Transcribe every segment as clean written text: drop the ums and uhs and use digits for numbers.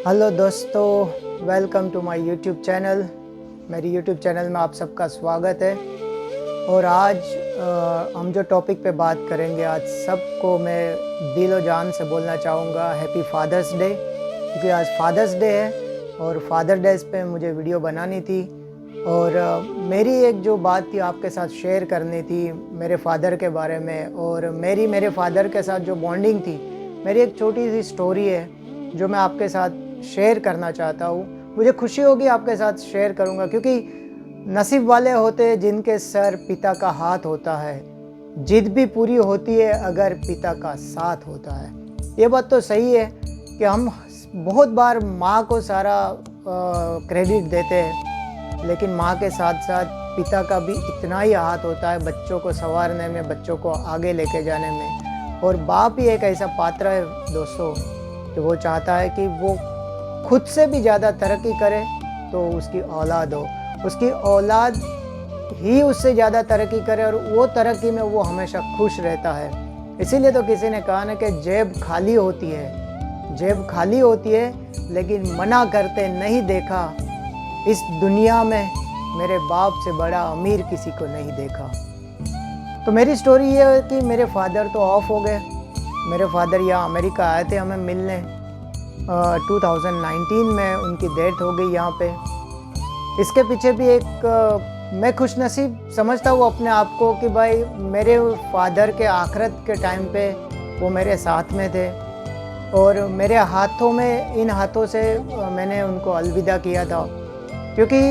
Hello दोस्तों, welcome to my YouTube channel. मेरी YouTube channel में आप सबका स्वागत है। और आज हम जो टॉपिक पे बात करेंगे, आज सबको मैं दिलो जान से बोलना चाहूँगा हैप्पी फादर्स डे, क्योंकि आज फादर्स डे है और फादर डेज पे मुझे वीडियो बनानी थी। और मेरी एक जो बात थी आपके साथ शेयर करनी थी मेरे फादर के बारे में, और मेरे फादर के साथ जो बॉन्डिंग थी, मेरी एक छोटी सी स्टोरी है जो मैं आपके साथ शेयर करना चाहता हूँ। मुझे खुशी होगी आपके साथ शेयर करूँगा, क्योंकि नसीब वाले होते हैं जिनके सर पिता का हाथ होता है। जिद भी पूरी होती है अगर पिता का साथ होता है। ये बात तो सही है कि हम बहुत बार माँ को सारा क्रेडिट देते हैं, लेकिन माँ के साथ साथ पिता का भी इतना ही हाथ होता है बच्चों को संवारने में, बच्चों को आगे लेके जाने में। और बाप ही एक ऐसा पात्र है दोस्तों कि वो चाहता है कि वो खुद से भी ज़्यादा तरक्की करे तो उसकी औलाद हो, उसकी औलाद ही उससे ज़्यादा तरक्की करे, और वो तरक्की में वो हमेशा खुश रहता है। इसीलिए तो किसी ने कहा ना कि जेब खाली होती है लेकिन मना करते नहीं देखा, इस दुनिया में मेरे बाप से बड़ा अमीर किसी को नहीं देखा। तो मेरी स्टोरी ये है कि मेरे फादर तो ऑफ हो गए। मेरे फादर यहाँ अमेरिका आए थे हमें मिलने। 2019 में उनकी डेथ हो गई यहाँ पे। इसके पीछे भी एक मैं खुशनसीब समझता हूँ अपने आप को कि भाई मेरे फादर के आखिरत के टाइम पे वो मेरे साथ में थे, और मेरे हाथों में, इन हाथों से मैंने उनको अलविदा किया था। क्योंकि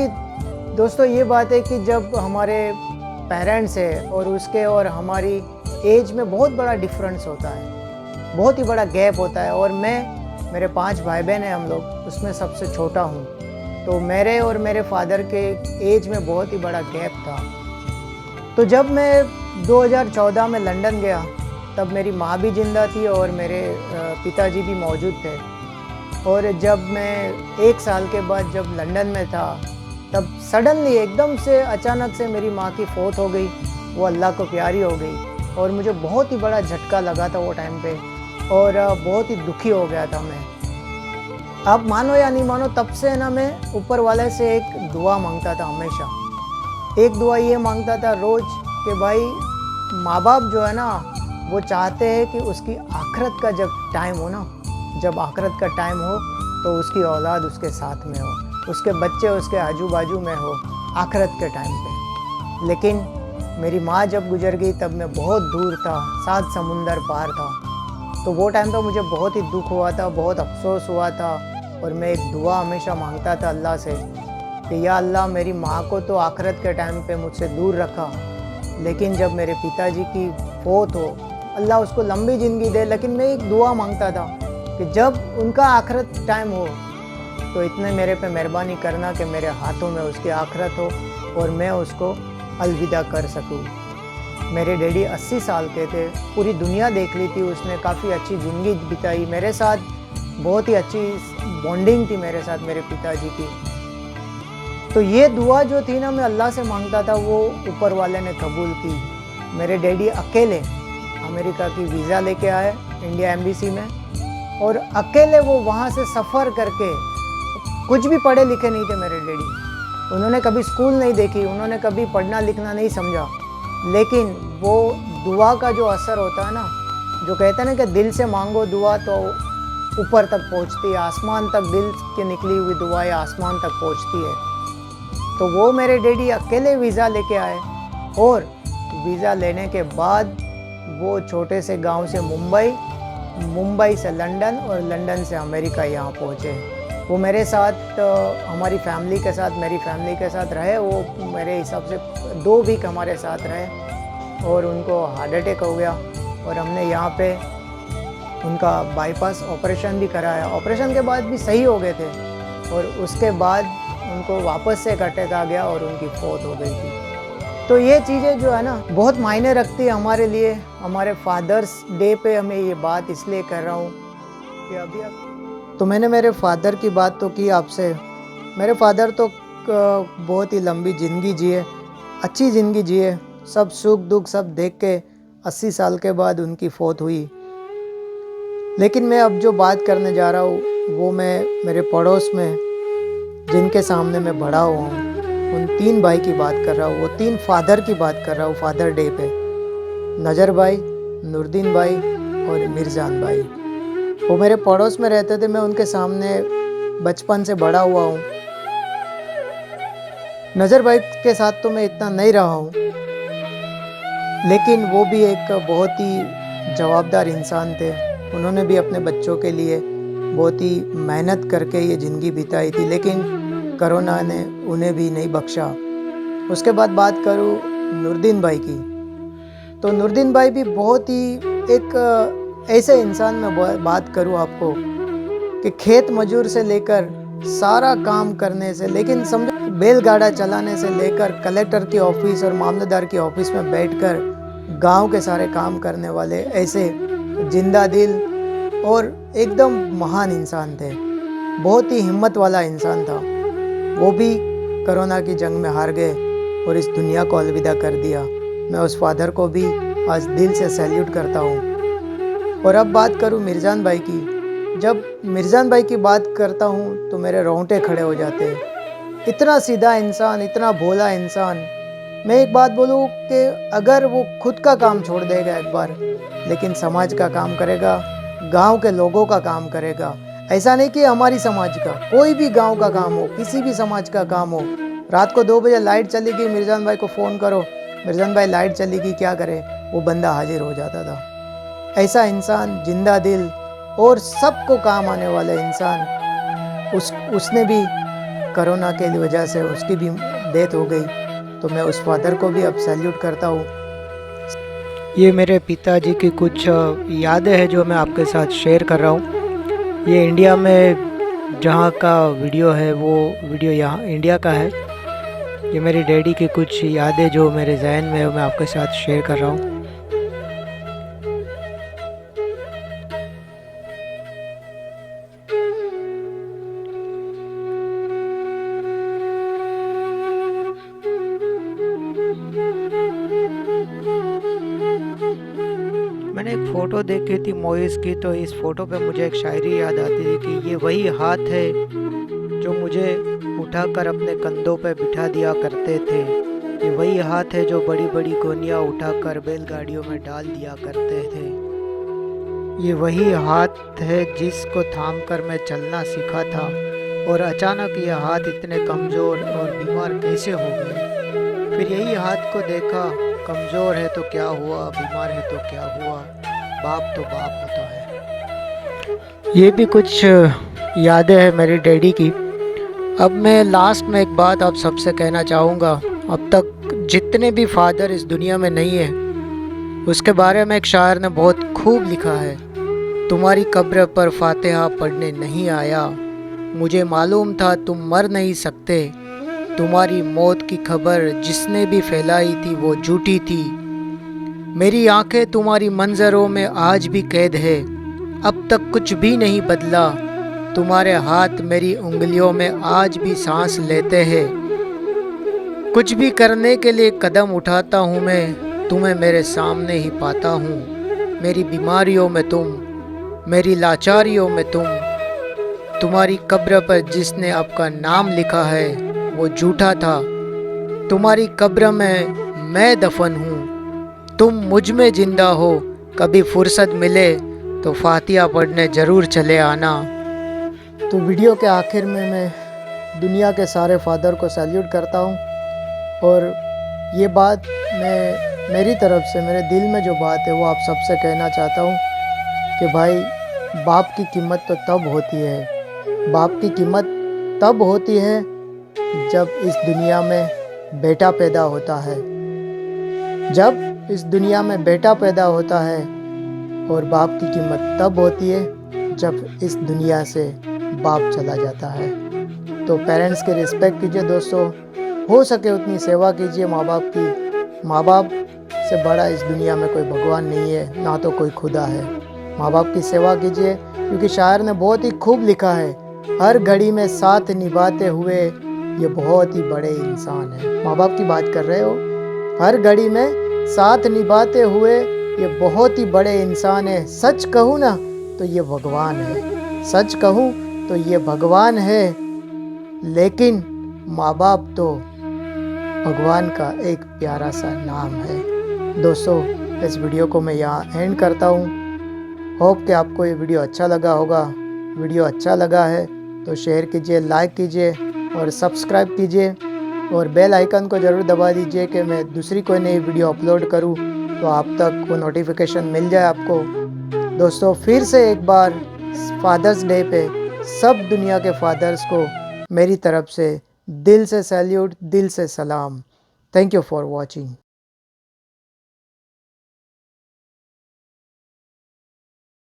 दोस्तों ये बात है कि जब हमारे पेरेंट्स है और उसके और हमारी एज में बहुत बड़ा डिफरेंस होता है, बहुत ही बड़ा गैप होता है। और मेरे 5 भाई बहन हैं हम लोग, उसमें सबसे छोटा हूँ। तो मेरे और मेरे फादर के एज में बहुत ही बड़ा गैप था। तो जब मैं 2014 में लंदन गया, तब मेरी माँ भी ज़िंदा थी और मेरे पिताजी भी मौजूद थे। और जब मैं 1 साल के बाद जब लंदन में था, तब सडनली एकदम से अचानक से मेरी माँ की फौत हो गई। वो अल्लाह को प्यारी हो गई और मुझे बहुत ही बड़ा झटका लगा था वो टाइम पे, और बहुत ही दुखी हो गया था मैं। आप मानो या नहीं मानो, तब से ना मैं ऊपर वाले से एक दुआ मांगता था हमेशा। एक दुआ ये मांगता था रोज़ कि भाई माँ बाप जो है ना, वो चाहते हैं कि उसकी आखिरत का जब टाइम हो ना, जब आखिरत का टाइम हो तो उसकी औलाद उसके साथ में हो, उसके बच्चे उसके आजू बाजू में हो आखिरत के टाइम पे। लेकिन मेरी माँ जब गुजर गई तब मैं बहुत दूर था, 7 समुंदर पार था। तो वो टाइम पे मुझे बहुत ही दुख हुआ था, बहुत अफसोस हुआ था। और मैं एक दुआ हमेशा मांगता था अल्लाह से कि या अल्लाह, मेरी माँ को तो आखिरत के टाइम पे मुझसे दूर रखा, लेकिन जब मेरे पिताजी की फौत हो, अल्लाह उसको लंबी ज़िंदगी दे। लेकिन मैं एक दुआ मांगता था कि जब उनका आखिरत टाइम हो तो इतने मेरे पे मेहरबानी करना कि मेरे हाथों में उसकी आखिरत हो और मैं उसको अलविदा कर सकूं। मेरे डैडी 80 साल के थे, पूरी दुनिया देख ली थी उसने, काफ़ी अच्छी ज़िंदगी बिताई मेरे साथ, बहुत ही अच्छी बॉन्डिंग थी मेरे साथ मेरे पिताजी की। तो ये दुआ जो थी ना, मैं अल्लाह से मांगता था, वो ऊपर वाले ने कबूल की। मेरे डैडी अकेले अमेरिका की वीज़ा लेके आए इंडिया एम्बेसी में, और अकेले वो वहाँ से सफ़र करके, कुछ भी पढ़े लिखे नहीं थे मेरे डैडी, उन्होंने कभी स्कूल नहीं देखी, उन्होंने कभी पढ़ना लिखना नहीं समझा। लेकिन वो दुआ का जो असर होता है ना, जो कहते हैं ना कि दिल से मांगो दुआ तो ऊपर तक पहुंचती है, आसमान तक, दिल की निकली हुई दुआएं आसमान तक पहुंचती है। तो वो मेरे डैडी अकेले वीज़ा लेके आए, और वीज़ा लेने के बाद वो छोटे से गांव से मुंबई से लंदन, और लंदन से अमेरिका यहाँ पहुँचे। वो मेरे साथ, हमारी फैमिली के साथ, मेरी फैमिली के साथ रहे। वो मेरे हिसाब से 2 वीक हमारे साथ रहे, और उनको हार्ट अटैक हो गया, और हमने यहाँ पे उनका बाईपास ऑपरेशन भी कराया। ऑपरेशन के बाद भी सही हो गए थे, और उसके बाद उनको वापस से एक अटैक आ गया और उनकी फौत हो गई थी। तो ये चीज़ें जो है ना, बहुत मायने रखती है हमारे लिए। हमारे फादर्स डे पे हमें ये बात इसलिए कर रहा हूँ कि अभी तो मैंने मेरे फादर की बात तो की आपसे। मेरे फादर तो बहुत ही लंबी ज़िंदगी जिए, अच्छी ज़िंदगी जिए, सब सुख दुख सब देख के 80 साल के बाद उनकी फौत हुई। लेकिन मैं अब जो बात करने जा रहा हूँ वो मैं मेरे पड़ोस में जिनके सामने मैं बड़ा हुआ हूँ उन 3 भाई की बात कर रहा हूँ, वो 3 फादर की बात कर रहा हूँ फादर डे पे। नज़र भाई, नूरदीन भाई और मिर्जान भाई। वो मेरे पड़ोस में रहते थे, मैं उनके सामने बचपन से बड़ा हुआ हूँ। नज़र भाई के साथ तो मैं इतना नहीं रहा हूँ, लेकिन वो भी एक बहुत ही जवाबदार इंसान थे। उन्होंने भी अपने बच्चों के लिए बहुत ही मेहनत करके ये ज़िंदगी बिताई थी, लेकिन कोरोना ने उन्हें भी नहीं बख्शा। उसके बाद बात करूँ नूरदीन भाई की, तो नूरदीन भाई भी बहुत ही एक ऐसे इंसान में बात करूँ आपको कि खेत मजूर से लेकर सारा काम करने से, लेकिन समझो बैलगाड़ा चलाने से लेकर कलेक्टर के ऑफिस और मामलेदार के ऑफिस में बैठकर गांव के सारे काम करने वाले ऐसे जिंदा दिल और एकदम महान इंसान थे। बहुत ही हिम्मत वाला इंसान था। वो भी कोरोना की जंग में हार गए और इस दुनिया को अलविदा कर दिया। मैं उस फादर को भी आज दिल से सैल्यूट करता हूँ। और अब बात करूँ मिर्जान भाई की, जब मिर्जान भाई की बात करता हूँ तो मेरे रोंगटे खड़े हो जाते हैं। इतना सीधा इंसान, इतना भोला इंसान। मैं एक बात बोलूँ कि अगर वो खुद का काम छोड़ देगा एक बार, लेकिन समाज का काम करेगा, गांव के लोगों का काम करेगा। ऐसा नहीं कि हमारी समाज का, कोई भी गांव का काम हो, किसी भी समाज का काम हो। रात को 2 बजे लाइट चली गई, मिर्जान भाई को फ़ोन करो, मिर्जान भाई लाइट चली गई, क्या करे, वो बंदा हाजिर हो जाता था। ऐसा इंसान, जिंदा दिल और सबको काम आने वाला इंसान। उसने भी कोरोना के वजह से उसकी भी डेथ हो गई, तो मैं उस फादर को भी अब सैल्यूट करता हूँ। ये मेरे पिताजी की कुछ यादें हैं जो मैं आपके साथ शेयर कर रहा हूँ। ये इंडिया में जहाँ का वीडियो है, वो वीडियो यहाँ इंडिया का है। ये मेरी डैडी की कुछ यादें जो मेरे जहन में है, मैं आपके साथ शेयर कर रहा हूँ। मैंने एक फ़ोटो देखी थी मोइस की, तो इस फ़ोटो पे मुझे एक शायरी याद आती थी कि ये वही हाथ है जो मुझे उठाकर अपने कंधों पे बिठा दिया करते थे। ये वही हाथ है जो बड़ी बड़ी गोनियाँ उठाकर बैलगाड़ियों में डाल दिया करते थे। ये वही हाथ है जिसको थाम कर मैं चलना सीखा था, और अचानक ये हाथ इतने कमज़ोर और बीमार कैसे हो गए। फिर यही हाथ को देखा, कमज़ोर है तो क्या हुआ, बीमार है तो क्या हुआ, बाप तो बाप होता है। ये भी कुछ यादें हैं मेरी डैडी की। अब मैं लास्ट में एक बात आप सबसे कहना चाहूँगा। अब तक जितने भी फादर इस दुनिया में नहीं है, उसके बारे में एक शायर ने बहुत खूब लिखा है। तुम्हारी कब्र पर फातिहा पढ़ने नहीं आया, मुझे मालूम था तुम मर नहीं सकते। तुम्हारी मौत की खबर जिसने भी फैलाई थी वो झूठी थी। मेरी आंखें तुम्हारी मंजरों में आज भी कैद है, अब तक कुछ भी नहीं बदला। तुम्हारे हाथ मेरी उंगलियों में आज भी सांस लेते हैं। कुछ भी करने के लिए कदम उठाता हूँ मैं, तुम्हें मेरे सामने ही पाता हूँ। मेरी बीमारियों में तुम, मेरी लाचारियों में तुम। तुम्हारी कब्र पर जिसने आपका नाम लिखा है वो झूठा था। तुम्हारी कब्र में मैं दफन हूँ, तुम मुझ में जिंदा हो। कभी फुर्सत मिले तो फातिहा पढ़ने ज़रूर चले आना। तो वीडियो के आखिर में मैं दुनिया के सारे फादर को सैल्यूट करता हूँ, और ये बात मैं मेरी तरफ से, मेरे दिल में जो बात है वो आप सबसे कहना चाहता हूँ कि भाई, बाप की कीमत तो तब होती है, बाप की कीमत तब होती है जब इस दुनिया में बेटा पैदा होता है। जब इस दुनिया में बेटा पैदा होता है, और बाप की कीमत तब होती है जब इस दुनिया से बाप चला जाता है। तो पेरेंट्स की रिस्पेक्ट कीजिए दोस्तों, हो सके उतनी सेवा कीजिए माँ बाप की। माँ बाप से बड़ा इस दुनिया में कोई भगवान नहीं है, ना तो कोई खुदा है। माँ बाप की सेवा कीजिए, क्योंकि शायर ने बहुत ही खूब लिखा है, हर घड़ी में साथ निभाते हुए ये बहुत ही बड़े इंसान है। माँ बाप की बात कर रहे हो, हर घड़ी में साथ निभाते हुए ये बहुत ही बड़े इंसान है। सच कहूँ ना तो ये भगवान है, सच कहूँ तो ये भगवान है, लेकिन माँ बाप तो भगवान का एक प्यारा सा नाम है। दोस्तों, इस वीडियो को मैं यहाँ एंड करता हूँ। होप कि आपको ये वीडियो अच्छा लगा होगा। वीडियो अच्छा लगा है तो शेयर कीजिए, लाइक कीजिए और सब्सक्राइब कीजिए और बेल आइकन को ज़रूर दबा दीजिए कि मैं दूसरी कोई नई वीडियो अपलोड करूँ तो आप तक वो नोटिफिकेशन मिल जाए आपको। दोस्तों, फिर से एक बार फादर्स डे पे सब दुनिया के फादर्स को मेरी तरफ से दिल से सैल्यूट, दिल से सलाम। Thank you for watching.